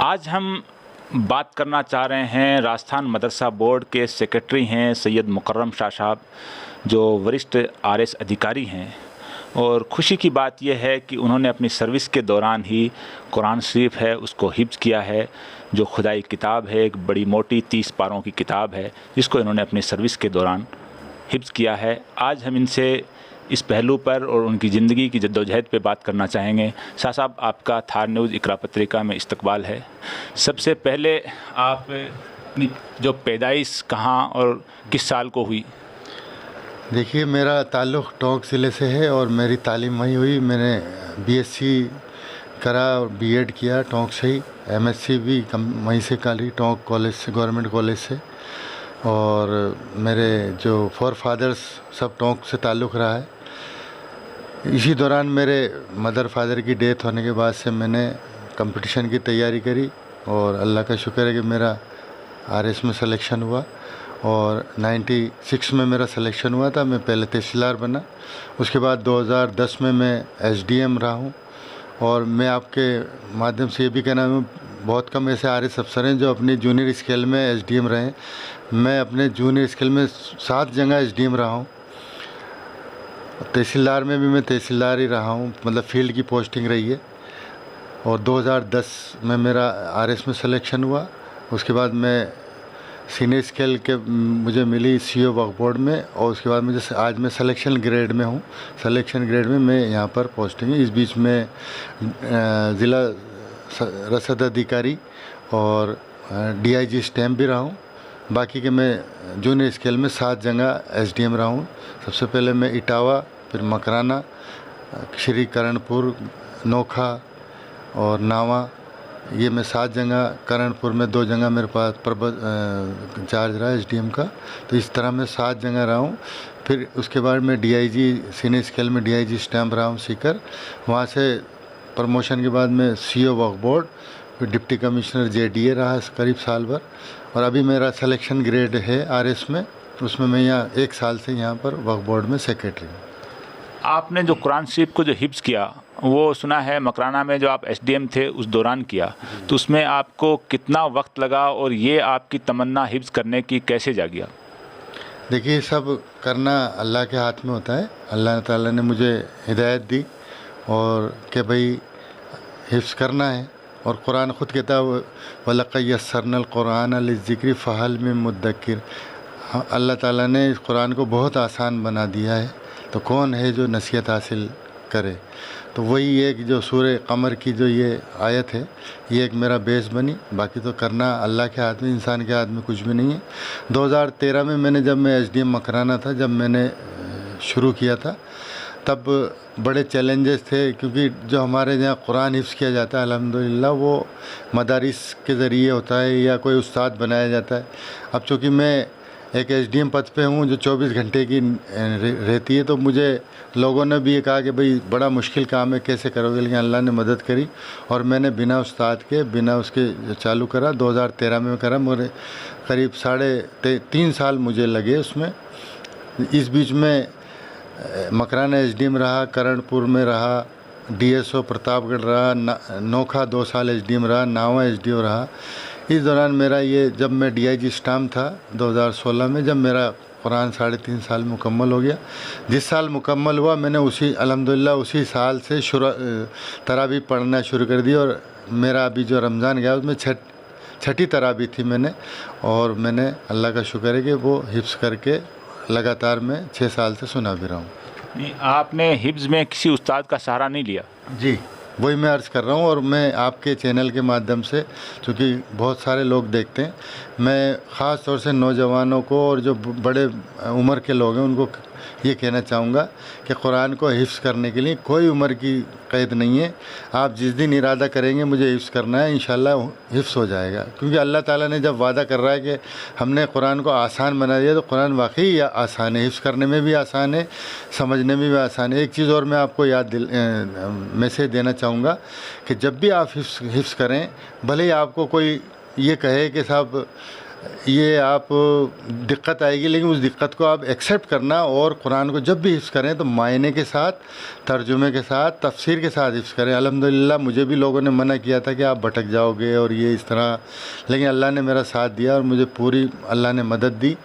आज हम बात करना चाह रहे हैं राजस्थान मदरसा बोर्ड के सेक्रेटरी हैं सैयद मुकर्रम शाह साहब, जो वरिष्ठ आरएस अधिकारी हैं। और खुशी की बात यह है कि उन्होंने अपनी सर्विस के दौरान ही कुरान शरीफ है उसको हिफ्ज़ किया है, जो खुदाई किताब है, एक बड़ी मोटी 30 पारों की किताब है जिसको इन्होंने अपनी सर्विस के दौरान हिफ्ज़ किया है। आज हम इनसे इस पहलू पर और उनकी ज़िंदगी की जद्दोजहद पे बात करना चाहेंगे। शाह साहब, आपका थार न्यूज़ इकरा पत्रिका में इस्तकबाल है। सबसे पहले आप अपनी जो पैदाइश कहाँ और किस साल को हुई? देखिए, मेरा ताल्लुक़ टोंक ज़िले से है और मेरी तालीम वहीं हुई। मैंने बीएससी करा और बीएड किया टोंक से ही, एमएससी भी वहीं से करी, टोंक कॉलेज से, गवर्नमेंट कॉलेज से। और मेरे जो फोर फादर्स सब टोंक से ताल्लुक़ रहा है। इसी दौरान मेरे मदर फादर की डेथ होने के बाद से मैंने कंपटीशन की तैयारी करी और अल्लाह का शुक्र है कि मेरा आरएस में सिलेक्शन हुआ। और 96 में मेरा सिलेक्शन हुआ था। मैं पहले तहसीलदार बना, उसके बाद 2010 में मैं एसडीएम रहा हूँ। और मैं आपके माध्यम से ये भी कहना हूँ, बहुत कम ऐसे आरएस अफसर हैं जो अपनी जूनियर स्केल में एसडीएम रहे हैं। मैं अपने जूनियर स्केल में 7 जगह एसडीएम रहा हूँ। तहसीलदार में भी मैं तहसीलदार ही रहा हूँ, मतलब फील्ड की पोस्टिंग रही है। और 2010 में मेरा आरएस में सिलेक्शन हुआ। उसके बाद मैं सीनियर स्केल के मुझे मिली सीओ वक्फ बोर्ड में, और उसके बाद मुझे आज मैं सिलेक्शन ग्रेड में हूँ। सिलेक्शन ग्रेड में मैं यहाँ पर पोस्टिंग है। इस बीच में ज़िला रसद अधिकारी और डीआईजी स्टैम्प भी रहा हूँ। बाकी के मैं जूनियर स्केल में 7 जगह एसडीएम रहा हूँ। सबसे पहले मैं इटावा, फिर मकराना, श्री करणपुर, नोखा और नावा, ये मैं 7 जगह, करणपुर में 2 जगह मेरे पास चार्ज रहा एसडीएम का। तो इस तरह मैं 7 जगह रहा हूँ। फिर उसके बाद मैं डीआईजी सीनियर स्केल में डीआईजी स्टैम्प रहा हूँ सीकर। वहाँ से प्रमोशन के बाद मैं सीओ वक्फ बोर्ड, फिर डिप्टी कमिश्नर जेडीए रहा करीब साल भर। और अभी मेरा सिलेक्शन ग्रेड है आरएस में, उसमें मैं यहाँ 1 साल से यहाँ पर वक्फ बोर्ड में सेक्रेटरी हूँ। आपने जो कुरान शरीफ को जो हिफ्ज़ किया, वो सुना है मकराना में जो आप एसडीएम थे उस दौरान किया, तो उसमें आपको कितना वक्त लगा और ये आपकी तमन्ना हिफ्ज़ करने की कैसे जागी? देखिए, सब करना अल्लाह के हाथ में होता है। अल्लाह ताला ने मुझे हिदायत दी और कि भाई हिफ्ज़ करना है। और कुरान ख़ुद कहता है, वलक़द यस्सरनल कुरान लिज़्ज़िक्रि फ़हल मिन मुद्दक्किर। अल्लाह ताला ने इस कुरान को बहुत आसान बना दिया है, तो कौन है जो नसीहत हासिल करे। तो वही एक जो सूरह कमर की जो ये आयत है, ये एक मेरा बेस बनी। बाकी तो करना अल्लाह के हाथ में, इंसान के हाथ में कुछ भी नहीं है। 2013 में मैंने, जब मैं एसडीएम मकराना था, जब मैंने शुरू किया था, तब बड़े चैलेंजेस थे, क्योंकि जो हमारे यहाँ कुरान हिफ्ज़ किया जाता है अल्हम्दुलिल्लाह, वो मदारिस के ज़रिए होता है या कोई उस्ताद बनाया जाता है। अब चूँकि मैं एक एसडीएम पद पे हूँ जो 24 घंटे की रहती है, तो मुझे लोगों ने भी ये कहा कि भाई बड़ा मुश्किल काम है, कैसे करोगे। लेकिन अल्लाह ने मदद करी और मैंने बिना उस्ताद के, बिना उसके चालू करा। 2013 में करा। मेरे करीब 3.5 साल मुझे लगे उसमें। इस बीच में मकराना एसडीएम रहा, करणपुर में रहा, डीएसओ प्रतापगढ़ रहा, नोखा 2 साल एसडीएम रहा, नावा एसडीओ रहा। इस दौरान मेरा ये, जब मैं डीआईजी स्टाम्प था 2016 में, जब मेरा कुरान 3.5 साल मुकम्मल हो गया। जिस साल मुकम्मल हुआ, मैंने उसी अल्हम्दुलिल्लाह उसी साल से तरावी पढ़ना शुरू कर दी। और मेरा अभी जो रमज़ान गया उसमें छठी तरावी थी मैंने। और मैंने, अल्लाह का शुक्र है कि वो हिफ्ज़ करके लगातार मैं 6 साल से सुना भी रहा हूँ। आपने हिफ्ज़ में किसी उस्ताद का सहारा नहीं लिया? जी, वही मैं अर्ज़ कर रहा हूँ। और मैं आपके चैनल के माध्यम से, चूँकि बहुत सारे लोग देखते हैं, मैं ख़ास तौर से नौजवानों को और जो बड़े उम्र के लोग हैं उनको ये कहना चाहूँगा कि कुरान को हिफ्ज़ करने के लिए कोई उम्र की क़ैद नहीं है। आप जिस दिन इरादा करेंगे मुझे हिफ्ज़ करना है, इंशाल्लाह हिफ्ज़ हो जाएगा। क्योंकि अल्लाह ताला ने जब वादा कर रहा है कि हमने कुरान को आसान बना दिया, तो कुरान वाकई आसान है, हिफ्ज़ करने में भी आसान है, समझने में भी आसान है। एक चीज़ और मैं आपको मैसेज देना चाहूँगा कि जब भी आप हिफ्ज़ करें, भले ही आपको कोई ये कहे कि साहब ये आप दिक्कत आएगी, लेकिन उस दिक्कत को आप एक्सेप्ट करना और कुरान को जब भी हिफ्ज़ करें तो मायने के साथ, तर्जुमे के साथ, तफसीर के साथ हिफ्ज़ करें। अल्हम्दुलिल्लाह मुझे भी लोगों ने मना किया था कि आप भटक जाओगे और ये इस तरह, लेकिन अल्लाह ने मेरा साथ दिया और मुझे पूरी अल्लाह ने मदद दी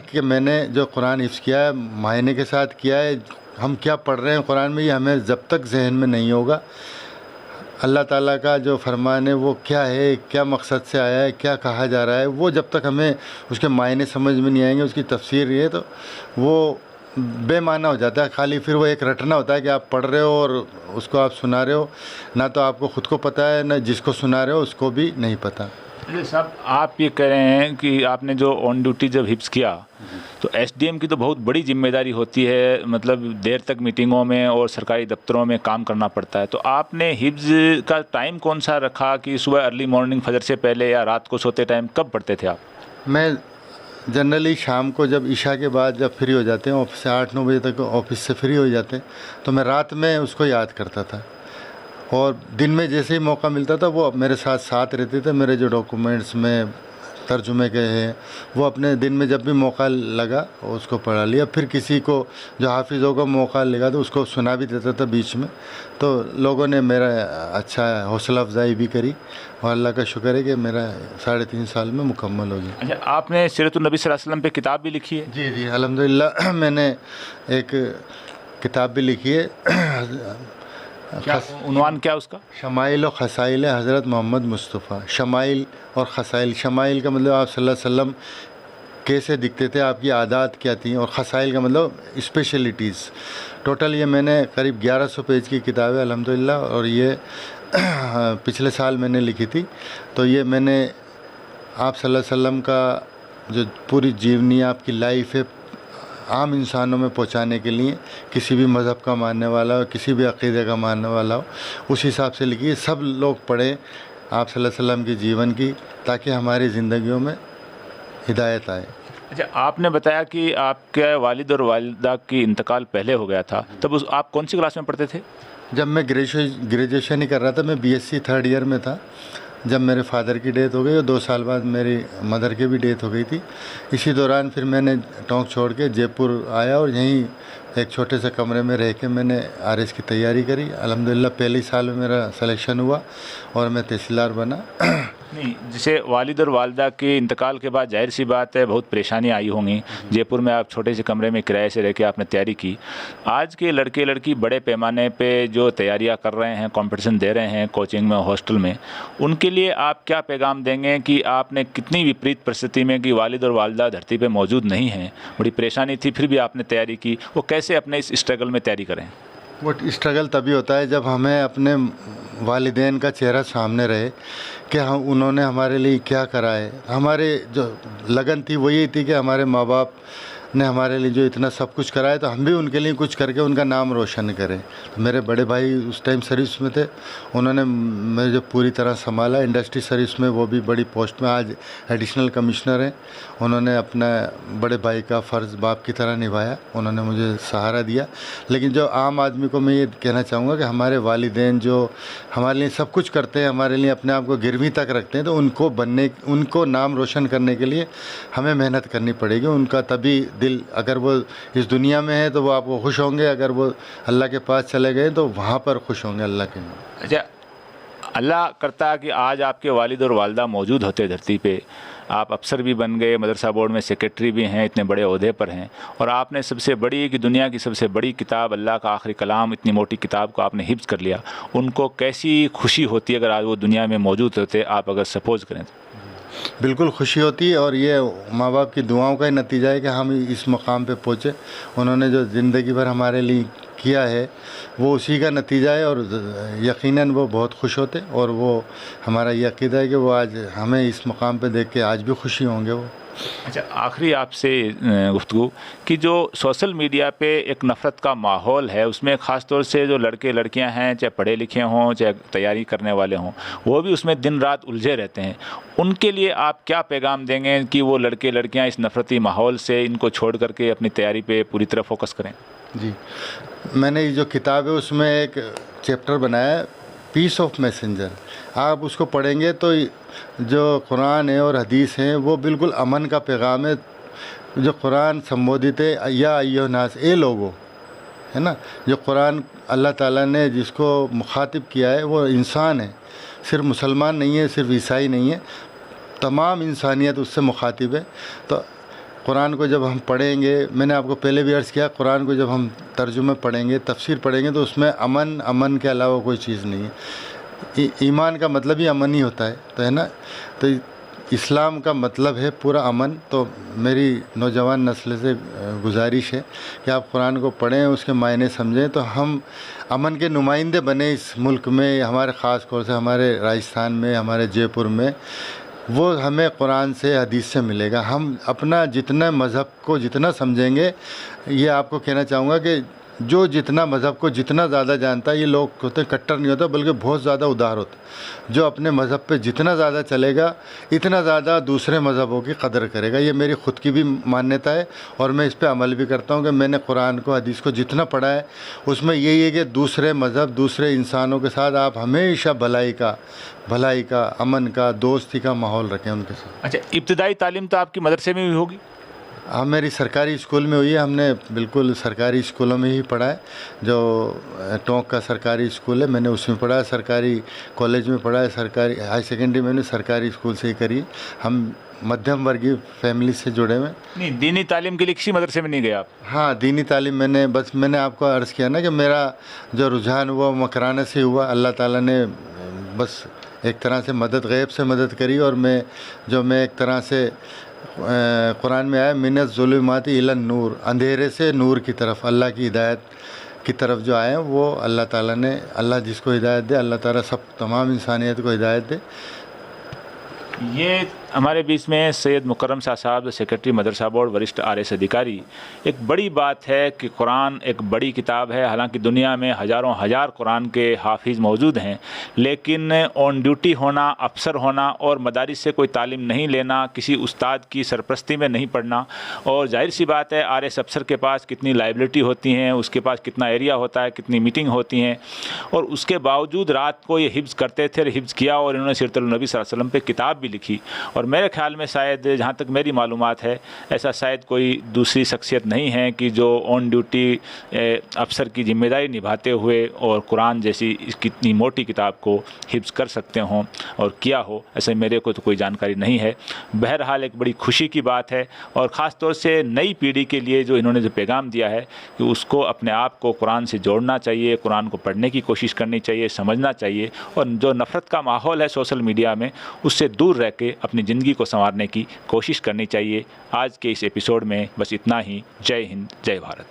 कि मैंने जो कुरान हिफ्ज़ किया है मायने के साथ किया है। हम क्या पढ़ रहे हैं कुरान में, ये हमें जब तक जहन में नहीं होगा अल्लाह ताला का जो फरमान है वो क्या है, क्या मकसद से आया है, क्या कहा जा रहा है, वो जब तक हमें उसके मायने समझ में नहीं आएंगे, उसकी तफसीर ये तो वो बेमाना हो जाता है। खाली फिर वो एक रटना होता है कि आप पढ़ रहे हो और उसको आप सुना रहे हो, ना तो आपको ख़ुद को पता है, ना जिसको सुना रहे हो उसको भी नहीं पता। साहब आप ये कह रहे हैं कि आपने जो ऑन ड्यूटी जब हिफ्ज़ किया तो एसडीएम की तो बहुत बड़ी जिम्मेदारी होती है, मतलब देर तक मीटिंगों में और सरकारी दफ्तरों में काम करना पड़ता है। तो आपने हिफ्ज़ का टाइम कौन सा रखा कि सुबह अर्ली मॉर्निंग फजर से पहले या रात को सोते टाइम कब पढ़ते थे आप? मैं जनरली शाम को जब इशा के बाद जब फ्री हो जाते हैं ऑफिस से, 8-9 बजे तक ऑफिस से फ्री हो जाते हैं, तो मैं रात में उसको याद करता था और दिन में जैसे ही मौका मिलता था वो मेरे साथ साथ रहते थे। मेरे जो डॉक्यूमेंट्स में तर्जुमे के हैं वो अपने दिन में जब भी मौका लगा उसको पढ़ा लिया। फिर किसी को जो हाफिज़ों को मौका लगा तो उसको सुना भी देता था बीच में। तो लोगों ने मेरा अच्छा हौसला अफजाई भी करी और अल्लाह का शुक्र है कि मेरा 3.5 साल में मुकम्मल हो गया। अच्छा, आपने सीरतुन नबी सल्लल्लाहु अलैहि वसल्लम पे किताब भी लिखी है? जी जी अल्हम्दुलिल्लाह मैंने एक किताब भी लिखी है। क्या उन्वान क्या उसका? शमाइल और खसाइल हज़रत मोहम्मद मुस्तफ़ा। शमाइल और खसाइल, शमाइल का मतलब आप सल्लल्लाहु अलैहि वसल्लम कैसे दिखते थे, आपकी आदत क्या थी, और खसाइल का मतलब स्पेशलिटीज़। टोटल ये मैंने करीब 1100 पेज की किताब है अल्हम्दुलिल्लाह, और ये पिछले साल मैंने लिखी थी। तो ये मैंने आप सल्लल्लाहु अलैहि वसल्लम का जो पूरी जीवनी आपकी लाइफ है आम इंसानों में पहुंचाने के लिए, किसी भी मज़हब का मानने वाला हो, किसी भी अक़ीदे का मानने वाला हो, उस हिसाब से लिखी है। सब लोग पढ़ें आप सल्लल्लाहु अलैहि वसल्लम की जीवन की, ताकि हमारी ज़िंदगियों में हिदायत आए। अच्छा, आपने बताया कि आपके वालिद और वालिदा की इंतकाल पहले हो गया था, तब आप कौन सी क्लास में पढ़ते थे? जब मैं ग्रेजुएशन ही कर रहा था, मैं बीएससी 3rd ईयर में था जब मेरे फादर की डेथ हो गई और 2 साल बाद मेरी मदर की भी डेथ हो गई थी। इसी दौरान फिर मैंने टोंक छोड़ के जयपुर आया और यहीं एक छोटे से कमरे में रह के मैंने आरएस की तैयारी करी। अल्हम्दुलिल्लाह पहले साल में मेरा सिलेक्शन हुआ और मैं तहसीलदार बना। नहीं, जैसे वालिद और वालिदा के इंतकाल के बाद जाहिर सी बात है बहुत परेशानी आई होंगी। जयपुर में आप छोटे से कमरे में किराए से रह के आपने तैयारी की। आज के लड़के लड़की बड़े पैमाने पे जो तैयारियां कर रहे हैं, कंपटीशन दे रहे हैं कोचिंग में, हॉस्टल में, उनके लिए आप क्या पैगाम देंगे कि आपने कितनी विपरीत परिस्थिति में कि वालिद और वालिदा धरती पर मौजूद नहीं हैं, बड़ी परेशानी थी, फिर भी आपने तैयारी की, वो कैसे अपने इस स्ट्रगल में तैयारी करें? वो स्ट्रगल तभी होता है जब हमें अपने वालिदैन का चेहरा सामने रहे कि हम उन्होंने हमारे लिए क्या करा है। हमारे जो लगन थी वो ये थी कि हमारे माँ बाप ने हमारे लिए जो इतना सब कुछ करा है तो हम भी उनके लिए कुछ करके उनका नाम रोशन करें। तो मेरे बड़े भाई उस टाइम सर्विस में थे, उन्होंने मुझे जो पूरी तरह संभाला। इंडस्ट्री सर्विस में वो भी बड़ी पोस्ट में आज एडिशनल कमिश्नर हैं। उन्होंने अपना बड़े भाई का फ़र्ज़ बाप की तरह निभाया, उन्होंने मुझे सहारा दिया। लेकिन जो आम आदमी को मैं ये कहना चाहूँगा कि हमारे वालिदैन जो हमारे लिए सब कुछ करते हैं, हमारे लिए अपने आप को गिरवी तक रखते हैं, तो उनको नाम रोशन करने के लिए हमें मेहनत करनी पड़ेगी। उनका तभी दिल, अगर वो इस दुनिया में है तो वो आपको खुश होंगे, अगर वो अल्लाह के पास चले गए तो वहाँ पर खुश होंगे अल्लाह के नाम। अच्छा, अल्लाह करता है कि आज आपके वालिद और वालिदा मौजूद होते धरती पे, आप अफसर भी बन गए, मदरसा बोर्ड में सेक्रेटरी भी हैं, इतने बड़े ओहदे पर हैं, और आपने सबसे बड़ी कि दुनिया की सबसे बड़ी किताब अल्लाह का आखिरी कलाम, इतनी मोटी किताब को आपने हिफ्ज़ कर लिया, उनको कैसी खुशी होती अगर आज वो दुनिया में मौजूद होते, आप अगर सपोज़ करें तो? बिल्कुल खुशी होती है, और ये माँ बाप की दुआओं का ही नतीजा है कि हम इस मकाम पे पहुँचे। उन्होंने जो ज़िंदगी भर हमारे लिए किया है वो उसी का नतीजा है, और यकीनन वो बहुत खुश होते, और वो हमारा ये अक़ीदा है कि वो आज हमें इस मकाम पे देख के आज भी खुशी होंगे वो। अच्छा, आखिरी आपसे गुफ्तगू कि जो सोशल मीडिया पे एक नफ़रत का माहौल है, उसमें ख़ास तौर से जो लड़के लड़कियां हैं, चाहे पढ़े लिखे हों चाहे तैयारी करने वाले हों, वो भी उसमें दिन रात उलझे रहते हैं। उनके लिए आप क्या पैगाम देंगे कि वो लड़के लड़कियां इस नफ़रती माहौल से इनको छोड़ करके अपनी तैयारी पे पूरी तरह फोकस करें? जी, मैंने ये जो किताब है उसमें एक चैप्टर बनाया है, पीस ऑफ मैसेंजर। आप उसको पढ़ेंगे तो जो कुरान है और हदीस हैं वो बिल्कुल अमन का पैगाम है। जो कुरान संबोधित है या अय्युहन्नास, ए लोगो, है ना। जो कुरान अल्लाह ताला ने जिसको मुखातिब किया है वो इंसान है, सिर्फ मुसलमान नहीं है, सिर्फ ईसाई नहीं है, तमाम इंसानियत उससे मुखातिब है। तो कुरान को जब हम पढ़ेंगे, मैंने आपको पहले भी अर्ज़ किया, कुरान को जब हम तर्जुमे पढ़ेंगे, तफसीर पढ़ेंगे तो उसमें अमन के अलावा कोई चीज़ नहीं है। ईमान का मतलब ही अमन ही होता है, तो है ना। तो इस्लाम का मतलब है पूरा अमन। तो मेरी नौजवान नस्ल से गुजारिश है कि आप कुरान को पढ़ें, उसके मायने समझें, तो हम अमन के नुमाइंदे बने इस मुल्क में। हमारे ख़ास तौर से हमारे राजस्थान में, हमारे जयपुर में, वो हमें कुरान से हदीस से मिलेगा। हम अपना जितना मज़हब को जितना समझेंगे, ये आपको कहना चाहूँगा कि जो जितना मज़हब को जितना ज़्यादा जानता है, ये लोग होते कट्टर नहीं होता बल्कि बहुत ज़्यादा उदार होता। जो अपने मज़हब पे जितना ज़्यादा चलेगा, इतना ज़्यादा दूसरे मज़हबों की कदर करेगा। ये मेरी ख़ुद की भी मान्यता है और मैं इस पे अमल भी करता हूँ कि मैंने कुरान को, हदीस को जितना पढ़ा है, उसमें यही है कि दूसरे मज़हब, दूसरे इंसानों के साथ आप हमेशा भलाई का, अमन का, दोस्ती का माहौल रखें उनके साथ। अच्छा, इब्तदाई तालीम तो आपकी मदरसे में भी होगी? हाँ, मेरी सरकारी स्कूल में हुई है। हमने बिल्कुल सरकारी स्कूलों में ही पढ़ा है। जो टोंक का सरकारी स्कूल है, मैंने उसमें पढ़ा है। सरकारी कॉलेज में पढ़ा है। सरकारी हाई सेकेंडरी मैंने सरकारी स्कूल से ही करी। हम मध्यम वर्गीय फैमिली से जुड़े हुए। नहीं, दीनी तालीम के लिए किसी मदरसे में नहीं गए आप? हाँ, दीनी तालीम मैंने आपको अर्ज़ किया ना कि मेरा जो रुझान हुआ मकराने से हुआ। अल्लाह ताला ने बस एक तरह से मदद, गैब से मदद करी। और मैं एक तरह से कुरान में आया, मिनज़ ज़ुलुमाति इलन नूर, अंधेरे से नूर की तरफ, अल्लाह की हिदायत की तरफ जो आए हैं, वो अल्लाह ताला ने, अल्लाह जिसको हिदायत दे, अल्लाह ताला तमाम इंसानियत को हिदायत दे। ये हमारे बीच में सैयद मुकर्रम शाह साहब, सेक्रेटरी मदरसा बोर्ड, वरिष्ठ आरएस अधिकारी। एक बड़ी बात है कि कुरान एक बड़ी किताब है। हालांकि दुनिया में हज़ारों हज़ार कुरान के हाफिज़ मौजूद हैं, लेकिन ऑन ड्यूटी होना, अफसर होना और मदारिस से कोई तालीम नहीं लेना, किसी उस्ताद की सरपरस्ती में नहीं पढ़ना, और जाहिर सी बात है आरएस अफसर के पास कितनी लाइबिलिटी होती हैं, उसके पास कितना एरिया होता है, कितनी मीटिंग होती हैं, और उसके बावजूद रात को ये हिफ्ज़ करते थे, हिफ्ज़ किया और इन्होंने सीरतुन नबी सल्लल्लाहु अलैहि वसल्लम पे किताब भी लिखी। और मेरे ख्याल में शायद, जहाँ तक मेरी मालूमात है, ऐसा शायद कोई दूसरी शख्सियत नहीं है कि जो ऑन ड्यूटी अफसर की जिम्मेदारी निभाते हुए और कुरान जैसी कितनी मोटी किताब को हिफ्ज़ कर सकते हों और किया हो। ऐसे मेरे को तो कोई जानकारी नहीं है। बहरहाल एक बड़ी खुशी की बात है, और ख़ास तौर से नई पीढ़ी के लिए जो इन्होंने जो पैगाम दिया है कि उसको अपने आप को कुरान से जोड़ना चाहिए, कुरान को पढ़ने की कोशिश करनी चाहिए, समझना चाहिए, और जो नफ़रत का माहौल है सोशल मीडिया में, उससे दूर रह के अपनी ज़िंदगी को संवारने की कोशिश करनी चाहिए। आज के इस एपिसोड में बस इतना ही। जय हिंद, जय भारत।